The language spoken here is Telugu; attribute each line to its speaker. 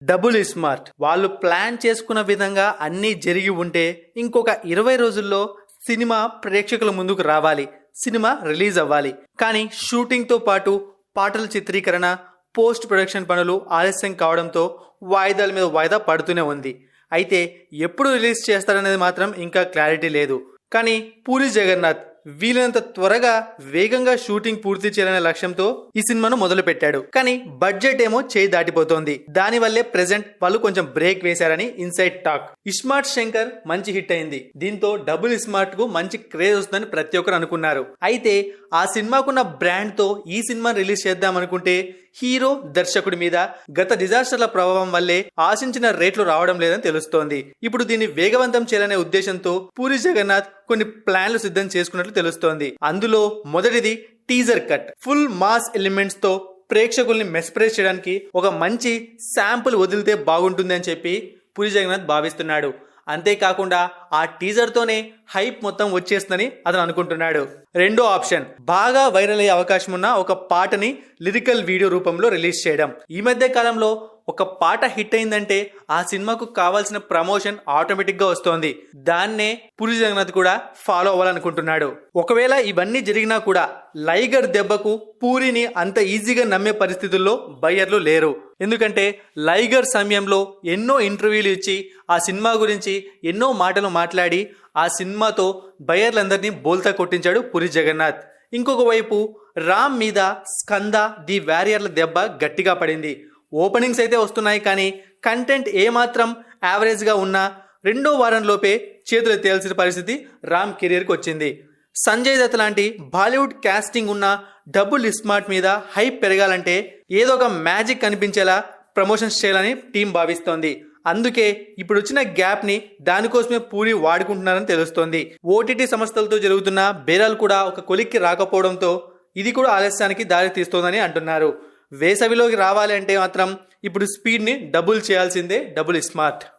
Speaker 1: Double smart. వాళ్ళు ప్లాన్ చేసుకున్న విధంగా అన్నీ జరిగి ఉంటే ఇంకొక 20 రోజుల్లో సినిమా ప్రేక్షకుల ముందుకు రావాలి, సినిమా రిలీజ్ అవ్వాలి. కానీ షూటింగ్తో పాటు పాటల చిత్రీకరణ, పోస్ట్ ప్రొడక్షన్ పనులు ఆలస్యం కావడంతో వాయిదాల మీద వాయిదా పడుతూనే ఉంది. అయితే ఎప్పుడు రిలీజ్ చేస్తారనేది మాత్రం ఇంకా క్లారిటీ లేదు. కానీ పూరి జగన్నాథ్ వీలైనంత త్వరగా వేగంగా షూటింగ్ పూర్తి చేయాలనే లక్ష్యంతో ఈ సినిమాను మొదలు పెట్టాడు. కానీ బడ్జెట్ ఏమో చేయి దాటిపోతోంది. దానివల్లే ప్రెజెంట్ వాళ్ళు కొంచెం బ్రేక్ వేశారని ఇన్సైడ్ టాక్. ఇస్మార్ట్ శంకర్ మంచి హిట్ అయింది. దీంతో డబుల్ స్మార్ట్ కు మంచి క్రేజ్ వస్తుందని ప్రతి ఒక్కరు అనుకున్నారు. అయితే ఆ సినిమాకున్న బ్రాండ్ తో ఈ సినిమా రిలీజ్ చేద్దాం అనుకుంటే హీరో, దర్శకుడి మీద గత డిజాస్టర్ల ప్రభావం వల్లే ఆశించిన రేట్లు రావడం లేదని తెలుస్తోంది. ఇప్పుడు దీన్ని వేగవంతం చేయాలనే ఉద్దేశంతో పూరి జగన్నాథ్ కొన్ని ప్లాన్లు సిద్ధం చేసుకున్నట్లు తెలుస్తోంది. అందులో మొదటిది teaser cut. Full mass elements తో ప్రేక్షకుల్ని మెస్ప్రైజ్ చేయడానికి ఒక మంచి శాంపుల్ వదిలితే బాగుంటుంది అని చెప్పి పూరి జగన్నాథ్ భావిస్తున్నాడు. అంతేకాకుండా ఆ టీజర్ తోనే హైప్ మొత్తం వచ్చేస్తుందని అతను అనుకుంటున్నాడు. రెండో ఆప్షన్, బాగా వైరల్ అయ్యే అవకాశం ఉన్న ఒక పాటని లిరికల్ వీడియో రూపంలో రిలీజ్ చేయడం. ఈ మధ్య కాలంలో ఒక పాట హిట్ అయిందంటే ఆ సినిమాకు కావాల్సిన ప్రమోషన్ ఆటోమేటిక్ గా వస్తోంది. దాన్నే పూరి జగన్నాథ్ కూడా ఫాలో అవ్వాలనుకుంటున్నాడు. ఒకవేళ ఇవన్నీ జరిగినా కూడా లైగర్ దెబ్బకు పూరిని అంత ఈజీగా నమ్మే పరిస్థితుల్లో బయ్యర్లు లేరు. ఎందుకంటే లైగర్ సమయంలో ఎన్నో ఇంటర్వ్యూలు ఇచ్చి ఆ సినిమా గురించి ఎన్నో మాటలు మాట్లాడి ఆ సినిమాతో బయ్యర్లందరినీ బోల్తా కొట్టించాడు పూరి జగన్నాథ్. ఇంకొక వైపు రామ్ మీద స్కంద ది వారియర్ల దెబ్బ గట్టిగా పడింది. ఓపెనింగ్స్ అయితే వస్తున్నాయి, కానీ కంటెంట్ ఏమాత్రం యావరేజ్ గా ఉన్నా రెండో వారంలోపే చేతులు ఎత్తేయాల్సిన పరిస్థితి రామ్ కెరీర్కి వచ్చింది. సంజయ్ దత్ లాంటి బాలీవుడ్ కాస్టింగ్ ఉన్న డబుల్ స్మార్ట్ మీద హైప్ పెరగాలంటే ఏదో ఒక మ్యాజిక్ కనిపించేలా ప్రమోషన్స్ చేయాలని టీం భావిస్తోంది. అందుకే ఇప్పుడు వచ్చిన గ్యాప్ ని దానికోసమే పూరి వాడుకుంటున్నారని తెలుస్తోంది. ఓటీటీ సంస్థలతో జరుగుతున్న బేరాలు కూడా ఒక కొలిక్కి రాకపోవడంతో ఇది కూడా ఆలస్యానికి దారి తీస్తోందని అంటున్నారు. వేసవిలోకి రావాలి అంటే మాత్రం ఇప్పుడు స్పీడ్ ని డబుల్ చేయాల్సిందే డబుల్ స్మార్ట్.